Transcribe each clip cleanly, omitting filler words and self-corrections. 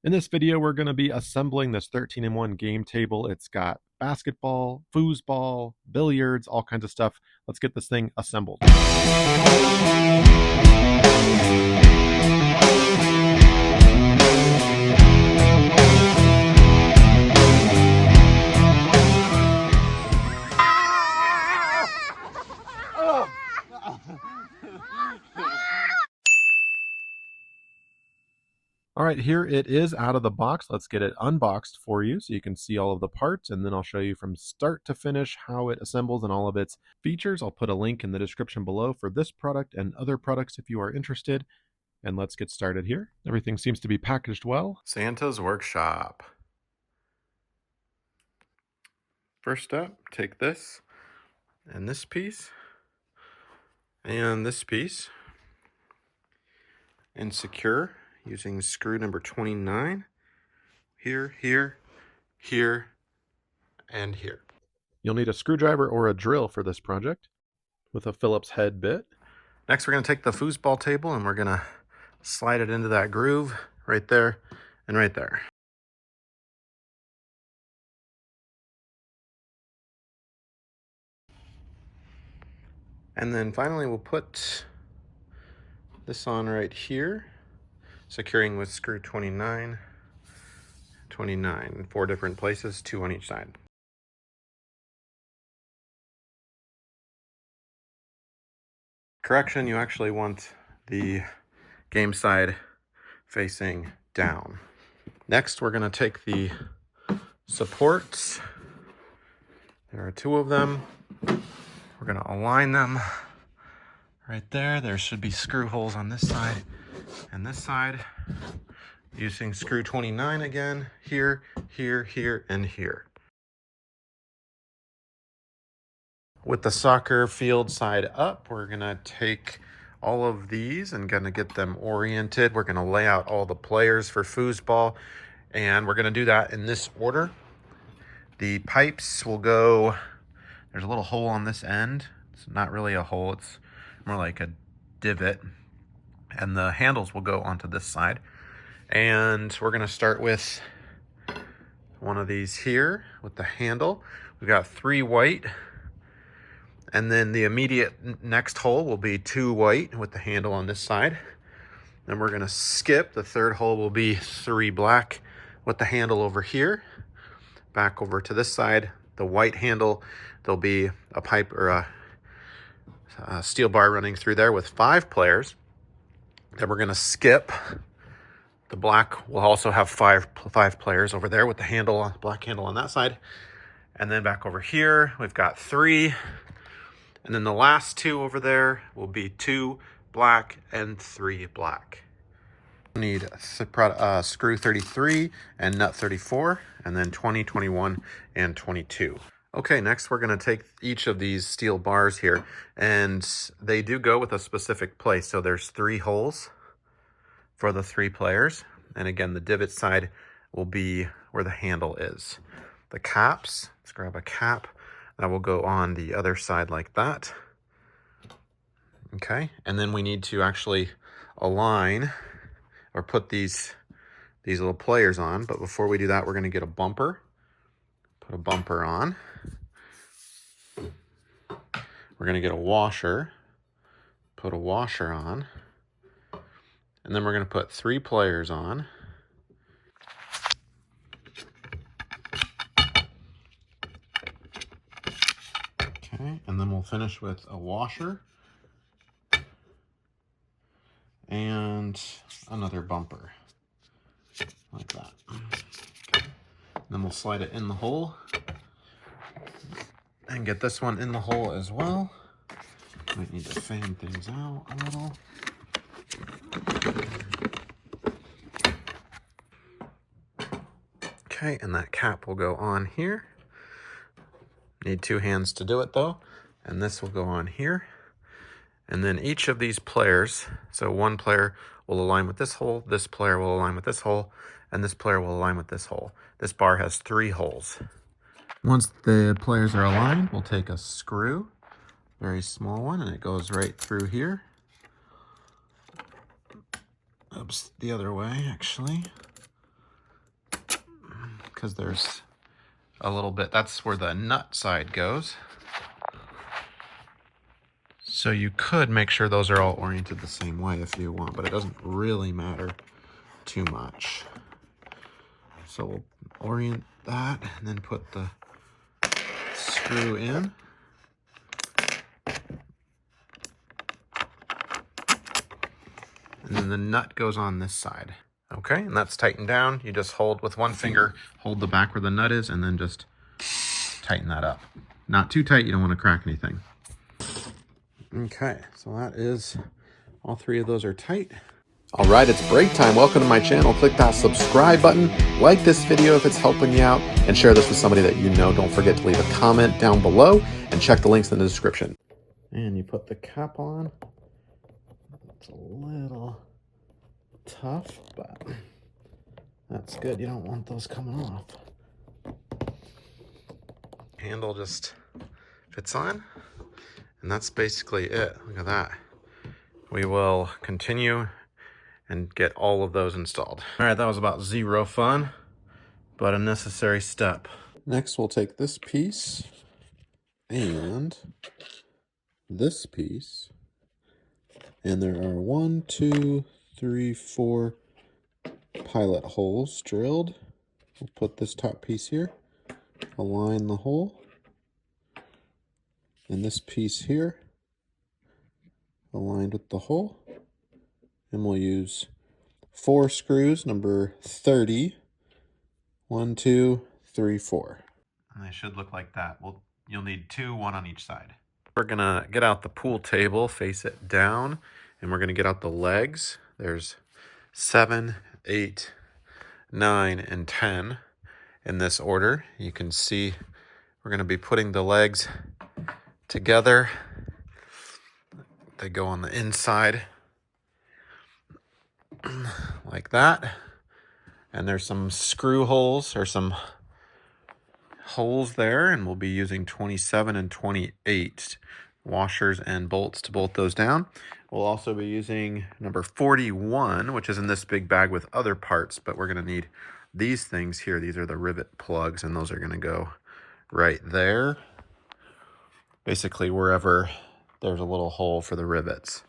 In this video, we're going to be assembling this 13-in-1 game table. It's got basketball, foosball, billiards, all kinds of stuff. Let's get this thing assembled. All right, here it is out of the box. Let's get it unboxed for you so you can see all of the parts, and then I'll show you from start to finish how it assembles and all of its features. I'll put a link in the description below for this product and other products if you are interested. And let's get started here. Everything seems to be packaged well. Santa's Workshop. First up, take this and this piece and this piece and secure using screw number 29 here, here, here, and here. You'll need a screwdriver or a drill for this project with a Phillips head bit. Next, we're going to take the foosball table and we're going to slide it into that groove right there and right there. And then finally, we'll put this on right here, securing with screw 29, 29 in 4 different places, 2 on each side. Correction, you actually want the game side facing down. Next, we're going to take the supports. There are 2 of them. We're going to align them right there. There should be screw holes on this side and this side. Using screw 29 again, here, here, here, and here. With the soccer field side up, we're going to take all of these and going to get them oriented. We're going to lay out all the players for foosball, and we're going to do that in this order. The pipes will go, there's a little hole on this end. It's not really a hole, it's more like a divot. And the handles will go onto this side. And we're going to start with one of these here with the handle. We've got 3 white. And then the immediate next hole will be 2 white with the handle on this side. Then we're going to skip. The 3rd hole will be 3 black with the handle over here. Back over to this side, the white handle, there'll be a pipe or a steel bar running through there with 5 players. Then we're going to skip. The black will also have five players over there with the handle, black handle on that side. And then back over here, we've got 3. And then the last 2 over there will be 2 black and 3 black. We need screw 33 and nut 34, and then 20, 21, and 22. Okay, next we're going to take each of these steel bars here, and they do go with a specific place. So there's 3 holes for the 3 players. And again, the divot side will be where the handle is. The caps, let's grab a cap. That will go on the other side like that. Okay, and then we need to actually align or put these little players on. But before we do that, we're going to get a bumper. Put a bumper on. We're going to get a washer. Put a washer on. And then we're going to put 3 players on. Okay, and then we'll finish with a washer and another bumper, like that. Okay. Then we'll slide it in the hole and get this one in the hole as well. Might need to fan things out a little. Okay, and that cap will go on here. Need 2 hands to do it though. And this will go on here. And then each of these players, so one player will align with this hole, this player will align with this hole, and this player will align with this hole. This bar has 3 holes. Once the players are aligned, we'll take a screw, very small one, and it goes right through here. Oops, the other way actually. because there's a little bit, that's where the nut side goes. So you could make sure those are all oriented the same way if you want, but it doesn't really matter too much. So we'll orient that and then put the screw in. And then the nut goes on this side. Okay, and that's tightened down. You just hold with one finger, hold the back where the nut is, and then just tighten that up. Not too tight, you don't want to crack anything. Okay, so that is, all three of those are tight. All right, it's break time. Welcome to my channel. Click that subscribe button, like this video if it's helping you out, and share this with somebody that you know. Don't forget to leave a comment down below and check the links in the description. And you put the cap on. It's a little tough, but that's good. You don't want those coming off. Handle just fits on, and that's basically it. Look at that. We will continue and get all of those installed. All right, that was about zero fun, but a necessary step. Next, we'll take this piece and this piece, and there are 1, 2, 3, 4 pilot holes drilled. We'll put this top piece here, align the hole, and this piece here aligned with the hole, and we'll use 4 screws, number 30. 1, 2, 3, 4. And they should look like that. You'll need 2, 1 on each side. We're gonna get out the pool table, face it down, and we're gonna get out the legs. There's 7, 8, 9, and 10 in this order. You can see we're gonna be putting the legs together. They go on the inside like that. And there's some screw holes or some holes there, and we'll be using 27 and 28 washers and bolts to bolt those down. We'll also be using number 41, which is in this big bag with other parts, but we're going to need these things here. These are the rivet plugs, and those are going to go right there. Basically, wherever there's a little hole for the rivets.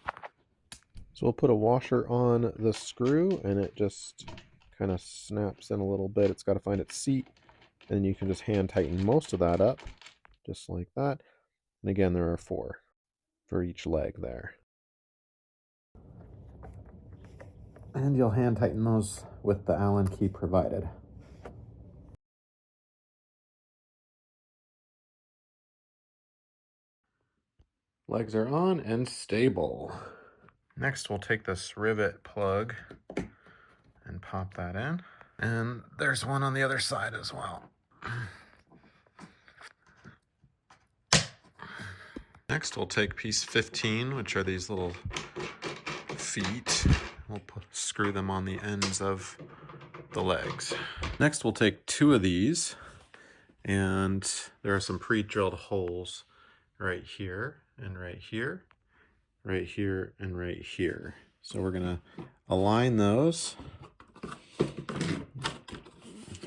So we'll put a washer on the screw, and it just kind of snaps in a little bit. It's got to find its seat, and you can just hand tighten most of that up, just like that. And again, there are 4 for each leg there. And you'll hand tighten those with the Allen key provided. Legs are on and stable. Next, we'll take this rivet plug and pop that in. And there's one on the other side as well. Next, we'll take piece 15, which are these little feet. We'll screw them on the ends of the legs. Next, we'll take 2 of these, and there are some pre-drilled holes right here, and right here, right here, and right here. So we're gonna align those,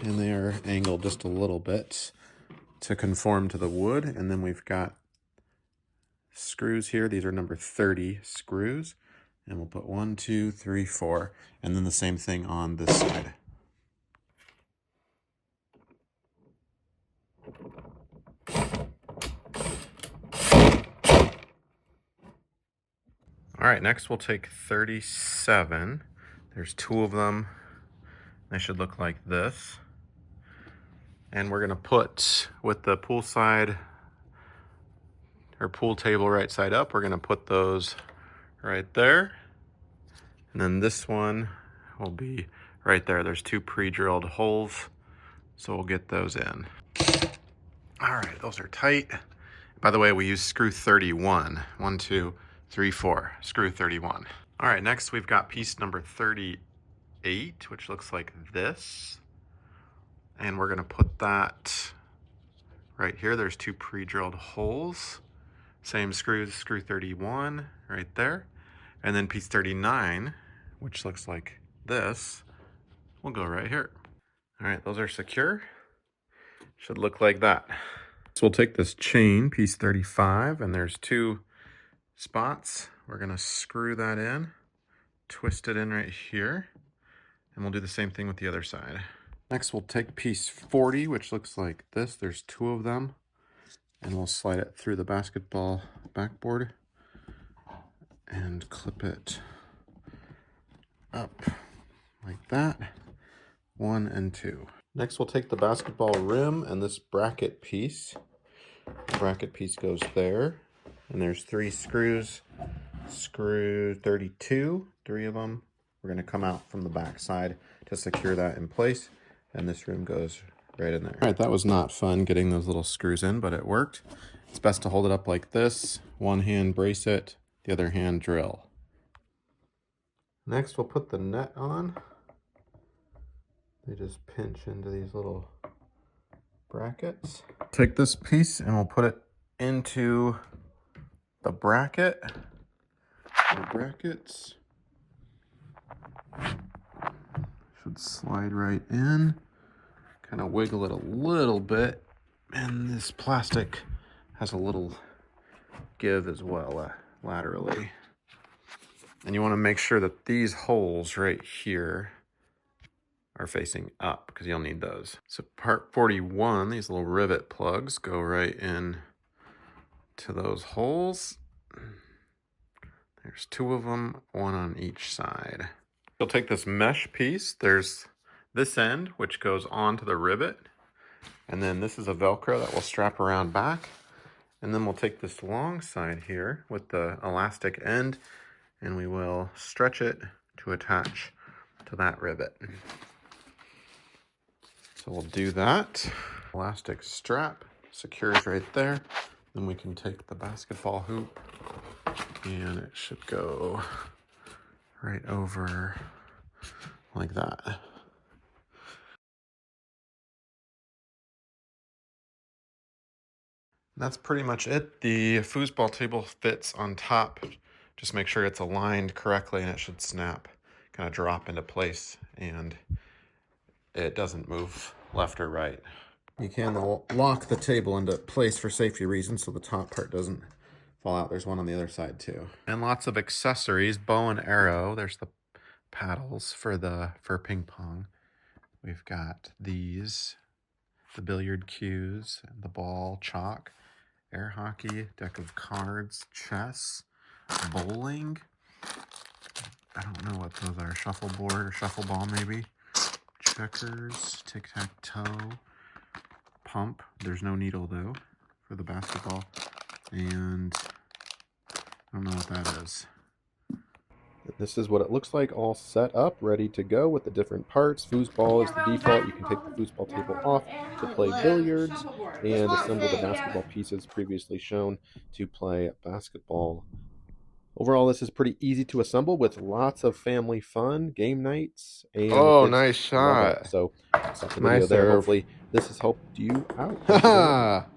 and they are angled just a little bit to conform to the wood. And then we've got screws here. These are number 30 screws, and we'll put 1, 2, 3, 4, and then the same thing on this side. All right, next we'll take 37. There's 2 of them. They should look like this. And we're gonna put, with the pool side or pool table right side up, we're gonna put those right there. And then this one will be right there. There's 2 pre-drilled holes, so we'll get those in. All right, those are tight. By the way, we use screw 31. 1, 2, 3, 4, screw 31. All right, next we've got piece number 38, which looks like this. And we're gonna put that right here. There's 2 pre-drilled holes. Same screws, screw 31 right there. And then piece 39, which looks like this, will go right here. All right, those are secure. Should look like that. So we'll take this chain, piece 35, and there's 2 spots. We're gonna screw that in, twist it in right here, and we'll do the same thing with the other side. Next, we'll take piece 40, which looks like this. There's 2 of them, and we'll slide it through the basketball backboard and clip it up like that. 1 and 2. Next, we'll take the basketball rim and this bracket piece. The bracket piece goes there, and there's 3 screws. Screw 32, 3 of them. We're going to come out from the back side to secure that in place, and this rim goes right in there. All right, that was not fun getting those little screws in, but it worked. It's best to hold it up like this. One hand brace it, the other hand drill. Next, we'll put the net on. They just pinch into these little brackets. Take this piece and we'll put it into the bracket. The brackets should slide right in. Kind of wiggle it a little bit, and this plastic has a little give as well laterally. And you want to make sure that these holes right here are facing up, because you'll need those. So part 41, these little rivet plugs go right in to those holes. There's 2 of them, 1 on each side. You'll take this mesh piece. There's this end, which goes onto the rivet. And then this is a Velcro that will strap around back. And then we'll take this long side here with the elastic end, and we will stretch it to attach to that rivet. So we'll do that. Elastic strap secures right there. Then we can take the basketball hoop, and it should go right over like that. That's pretty much it. The foosball table fits on top. Just make sure it's aligned correctly, and it should snap, kind of drop into place, and it doesn't move left or right. You can lock the table into place for safety reasons so the top part doesn't fall out. There's one on the other side too. And lots of accessories, bow and arrow. There's the paddles for ping pong. We've got these, the billiard cues, the ball, chalk, air hockey, deck of cards, chess, bowling. I don't know what those are. Shuffleboard or shuffleball maybe. Checkers, tic-tac-toe, pump. There's no needle though for the basketball. And I don't know what that is. This is what it looks like all set up, ready to go with the different parts. Foosball is the default. You can take the foosball table off to play billiards and assemble the basketball pieces previously shown to play basketball. Overall, this is pretty easy to assemble with lots of family fun, game nights, and nice shot. So, that's the video there. Hopefully, this has helped you out.